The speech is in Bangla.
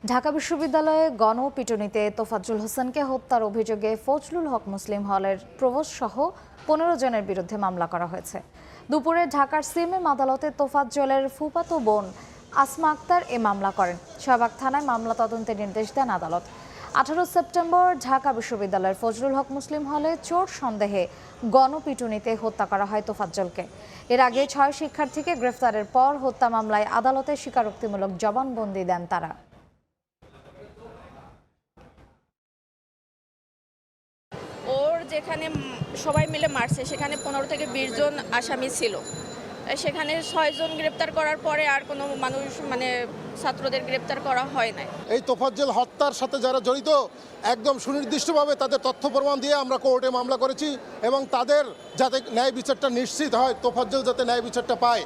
ঢাকা বিশ্ববিদ্যালয়ে গণপিটুনিতে তোফাজ্জল হোসেনকে হত্যার অভিযোগে ফজলুল হক মুসলিম হলের প্রভোস্ট সহ 15 জনের বিরুদ্ধে মামলা করা হয়েছে। দুপুরে ঢাকার সিএমএম আদালতে তোফাজ্জলের ফুফাতো বোন আসমা আক্তার এ মামলা করেন। শাহবাগ থানায় মামলা তদন্তের নির্দেশ দেন আদালত। 18 সেপ্টেম্বর ঢাকা বিশ্ববিদ্যালয়ের ফজলুল হক মুসলিম হলে চোর সন্দেহে গণপিটুনিতে হত্যা করা হয় তোফাজ্জলকে। এর আগে 6 শিক্ষার্থীকে গ্রেফতারের পর হত্যা মামলায় আদালতে স্বীকারোক্তিমূলক জবানবন্দি দেন তারা। ওর যেখানে সবাই মিলে মারছে সেখানে 15 থেকে 20 জন আসামি ছিল। সেখানে 6 জন গ্রেপ্তার করার পরে আর কোনো মানুষ ছাত্রদের গ্রেপ্তার করা হয় নাই। এই তোফাজ্জল হত্যার সাথে যারা জড়িত একদম সুনির্দিষ্টভাবে তাদের তথ্য প্রমাণ দিয়ে আমরা কোর্টে মামলা করেছি এবং তাদের যাতে ন্যায় বিচারটা নিশ্চিত হয়, তোফাজ্জল যাতে ন্যায় বিচারটা পায়